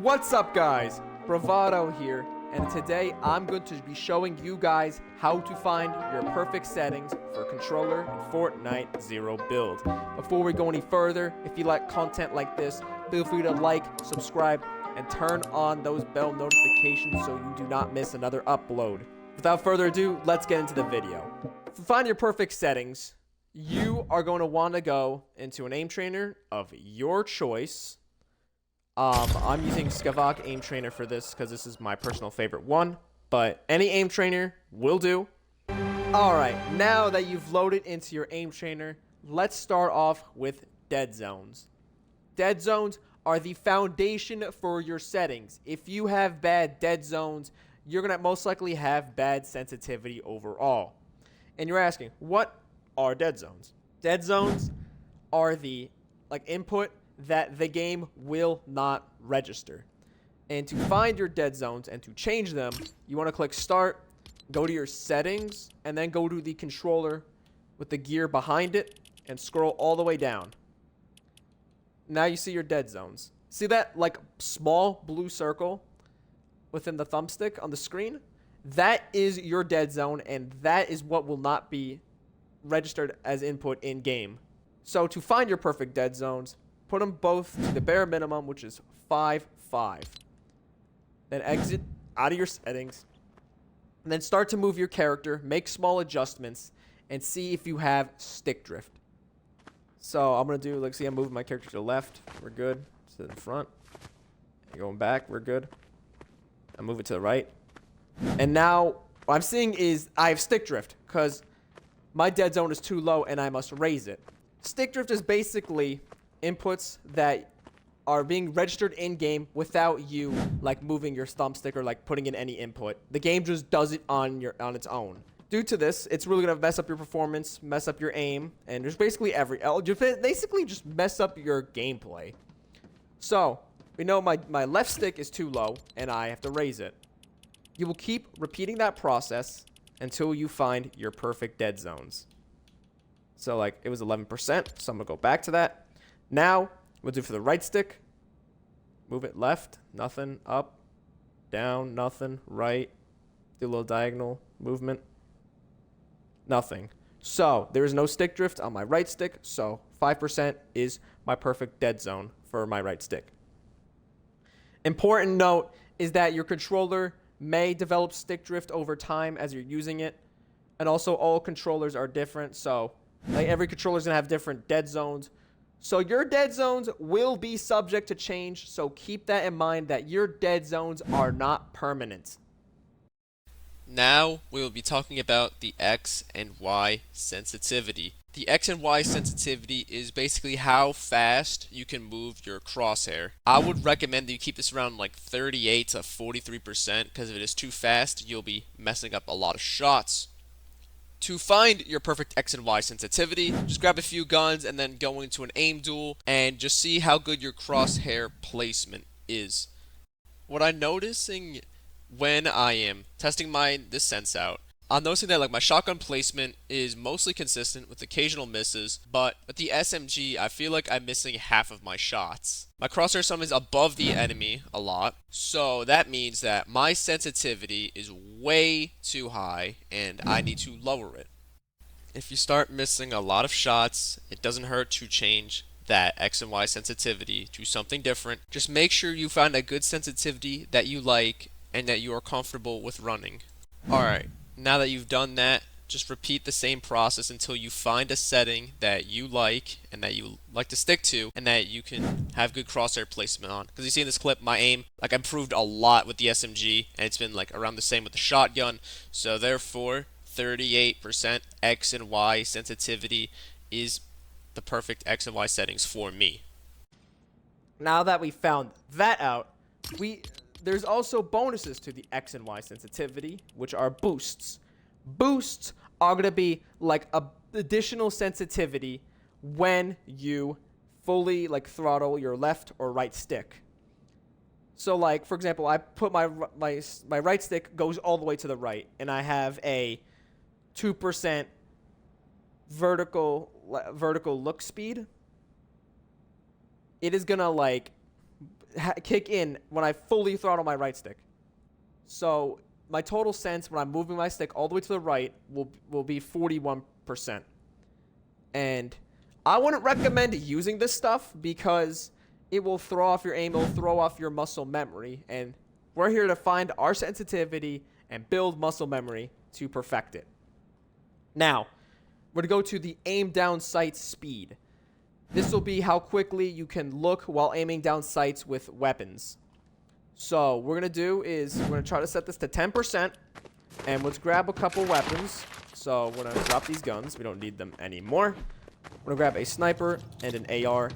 What's up, guys? Bravado here, and today I'm going to be showing you guys how to find your perfect settings for a controller in Fortnite Zero Build. Before we go any further, if you like content like this, feel free to like, subscribe, and turn on those bell notifications so you do not miss another upload. Without further ado, let's get into the video. To find your perfect settings, you are going to want to go into an aim trainer of your choice. I'm using Skavak Aim Trainer for this because this is my personal favorite one, but any aim trainer will do. Alright, now that you've loaded into your aim trainer, let's start off with dead zones. Dead zones are the foundation for your settings. If you have bad dead zones, you're going to most likely have bad sensitivity overall. And you're asking, what are dead zones? Dead zones are the input that the game will not register. And to find your dead zones and to change them, you want to click start, go to your settings, and then go to the controller with the gear behind it and scroll all the way down. Now you see your dead zones. See that small blue circle within the thumbstick on the screen? That is your dead zone, and that is what will not be registered as input in game. So to find your perfect dead zones, put them both to the bare minimum, which is 5/5. Then exit out of your settings. And then start to move your character, make small adjustments, and see if you have stick drift. So I'm going to do, see, I'm moving my character to the left. We're good. To the front. Going back. We're good. I move it to the right. And now what I'm seeing is I have stick drift because my dead zone is too low and I must raise it. Stick drift is basically inputs that are being registered in game without you moving your thumbstick or putting in any input. The game just does it on its own. Due to this, it's really gonna mess up your performance, mess up your aim, and there's basically just mess up your gameplay. So we know my left stick is too low and I have to raise it. You will keep repeating that process until you find your perfect dead zones. So it was 11%, so I'm gonna go back to that. Now, we'll do for the right stick. Move it left, nothing, up, down, nothing, right. Do a little diagonal movement. Nothing. So, there is no stick drift on my right stick, so 5% is my perfect dead zone for my right stick. Important note is that your controller may develop stick drift over time as you're using it. And also, all controllers are different, so every controller is going to have different dead zones. So your dead zones will be subject to change, so keep that in mind that your dead zones are not permanent. Now we will be talking about the X and Y sensitivity. The X and Y sensitivity is basically how fast you can move your crosshair. I would recommend that you keep this around 38 to 43% because if it is too fast, you'll be messing up a lot of shots. To find your perfect X and Y sensitivity, just grab a few guns and then go into an aim duel and just see how good your crosshair placement is. What I'm noticing when I am testing this sense out, I'm noticing that my shotgun placement is mostly consistent with occasional misses, but with the SMG, I feel like I'm missing half of my shots. My crosshair sum is above the enemy a lot, so that means that my sensitivity is way too high and I need to lower it. If you start missing a lot of shots, it doesn't hurt to change that X and Y sensitivity to something different. Just make sure you find a good sensitivity that you like and that you are comfortable with running. Alright. Now that you've done that, just repeat the same process until you find a setting that you like and that you like to stick to and that you can have good crosshair placement on. Because you see in this clip, my aim improved a lot with the SMG and it's been around the same with the shotgun. So therefore, 38% X and Y sensitivity is the perfect X and Y settings for me. Now that we found that out, there's also bonuses to the X and Y sensitivity, which are boosts. Boosts are going to be a additional sensitivity when you fully throttle your left or right stick. So for example, I put my right stick goes all the way to the right and I have a 2% vertical look speed. It is going to kick in when I fully throttle my right stick. So my total sense when I'm moving my stick all the way to the right will be 41%. And I wouldn't recommend using this stuff because it will throw off your aim, it will throw off your muscle memory. And we're here to find our sensitivity and build muscle memory to perfect it. Now, we're going to go to the aim down sight speed. This will be how quickly you can look while aiming down sights with weapons. So what we're going to do is we're going to try to set this to 10%. And let's grab a couple weapons. So we're going to drop these guns. We don't need them anymore. We're going to grab a sniper and an AR.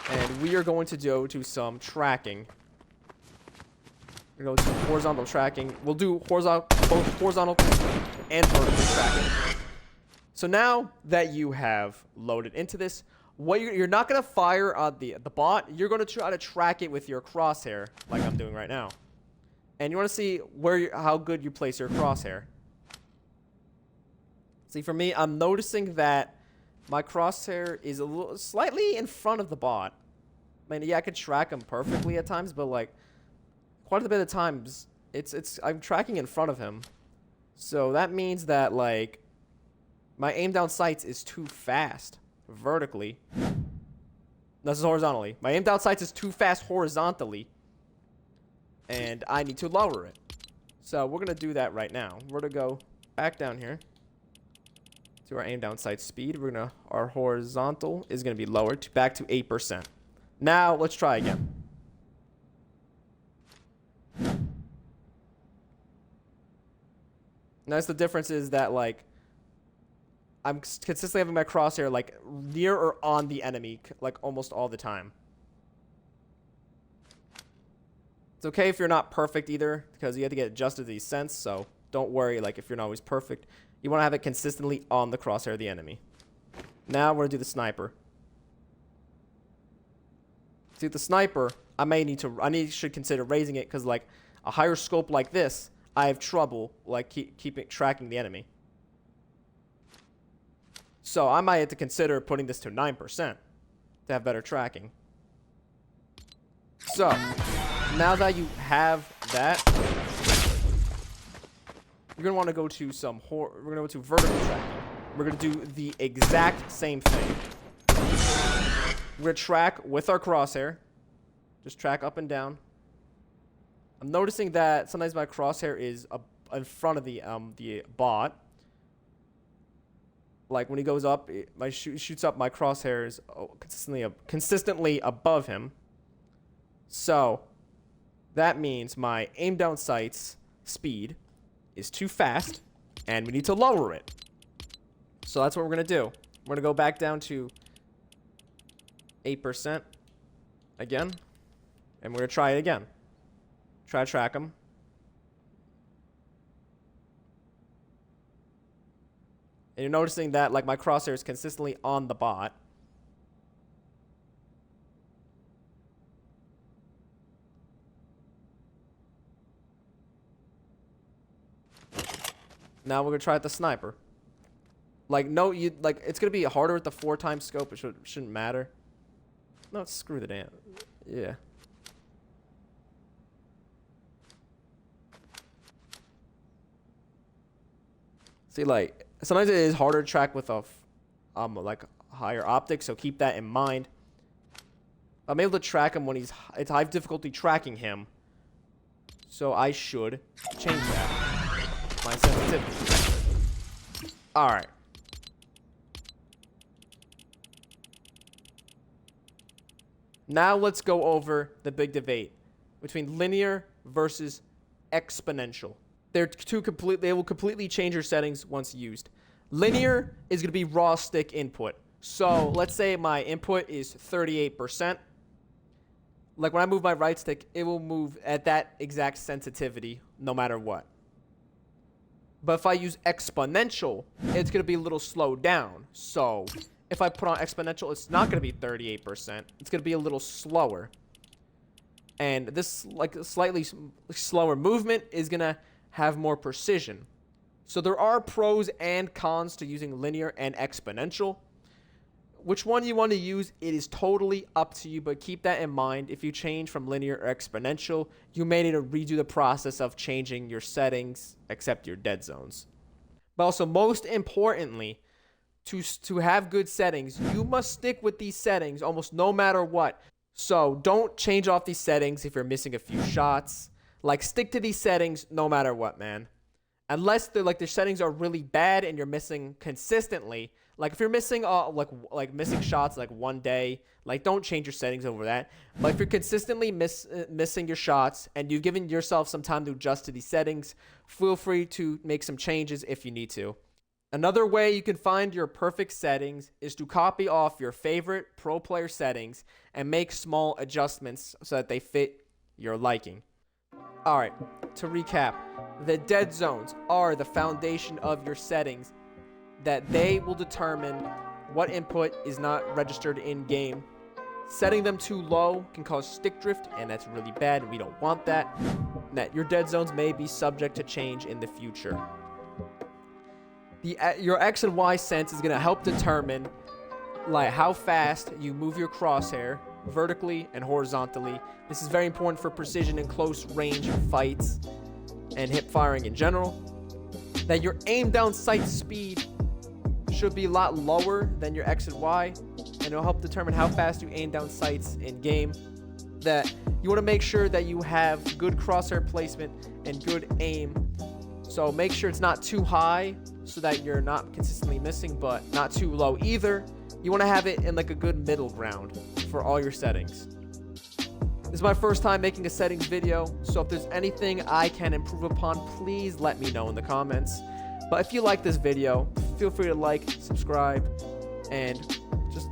And we are going to do some tracking. We're going to go to horizontal tracking. We'll do both horizontal and vertical tracking. So now that you have loaded into this, what you're not going to fire on the bot. You're going to try to track it with your crosshair, like I'm doing right now. And you want to see how good you place your crosshair. See, for me, I'm noticing that my crosshair is slightly in front of the bot. I mean, yeah, I could track him perfectly at times, but like quite a bit of times, I'm tracking in front of him. So that means that like my aim down sights is too fast vertically. This is horizontally. My aim down sights is too fast horizontally, and I need to lower it. So we're gonna do that right now. We're gonna go back down here to our aim down sight speed. Our horizontal is gonna be lowered back to 8%. Now let's try again. Notice the difference is that like I'm consistently having my crosshair like near or on the enemy like almost all the time. It's okay if you're not perfect either because you have to get adjusted to these scents, so don't worry like if you're not always perfect. You want to have it consistently on the crosshair of the enemy. Now we're going to do the sniper. See, the sniper, I should consider raising it because like a higher scope like this, I have trouble like keeping tracking the enemy. So I might have to consider putting this to 9% to have better tracking. So now that you have that, you're gonna want to go to we're gonna go to vertical tracking. We're gonna do the exact same thing. We're gonna track with our crosshair. Just track up and down. I'm noticing that sometimes my crosshair is in front of the bot. Like when he goes up, shoots up. My crosshair is consistently above him. So that means my aim down sights speed is too fast, and we need to lower it. So that's what we're gonna do. We're gonna go back down to 8% again, and we're gonna try it again. Try to track him. And you're noticing that like my crosshair is consistently on the bot. Now we're gonna try it the sniper. Like it's gonna be harder with the 4x scope. It shouldn't matter. No, screw the damn. Yeah. See, like sometimes it is harder to track with a like higher optics, so keep that in mind. I'm able to track him when it's high difficulty tracking him, so I should change that. My sensitivity. All right. Now let's go over the big debate between linear versus exponential. They will completely change your settings once used. Linear is going to be raw stick input. So let's say my input is 38%. Like when I move my right stick, it will move at that exact sensitivity no matter what. But if I use exponential, it's going to be a little slowed down. So if I put on exponential, it's not going to be 38%. It's going to be a little slower. And this like slightly slower movement is going to have more precision. So there are pros and cons to using linear and exponential. Which one you want to use, it is totally up to you, but keep that in mind. If you change from linear or exponential, you may need to redo the process of changing your settings, except your dead zones. But also, most importantly, to have good settings, you must stick with these settings almost no matter what. So don't change off these settings if you're missing a few shots. Like, stick to these settings no matter what, man. Unless their settings are really bad and you're missing consistently. Like, if you're missing missing shots like one day, like, don't change your settings over that. But if you're consistently missing your shots and you've given yourself some time to adjust to these settings, feel free to make some changes if you need to. Another way you can find your perfect settings is to copy off your favorite pro player settings and make small adjustments so that they fit your liking. Alright, to recap, the dead zones are the foundation of your settings, that they will determine what input is not registered in game. Setting them too low can cause stick drift, and that's really bad. We don't want that. That your dead zones may be subject to change in the future. Your X and Y sense is going to help determine like how fast you move your crosshair vertically and horizontally. This is very important for precision in close range fights and hip firing in general. That your aim down sight speed should be a lot lower than your X and Y, and it'll help determine how fast you aim down sights in game. That you want to make sure that you have good crosshair placement and good aim. So make sure it's not too high so that you're not consistently missing, but not too low either. You want to have it in like a good middle ground for all your settings. This is my first time making a settings video, so if there's anything I can improve upon, please let me know in the comments. But if you like this video, feel free to like, subscribe, and just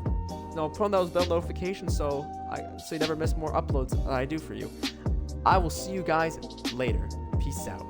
put on those bell notifications so you never miss more uploads that I do for you. I will see you guys later. Peace out.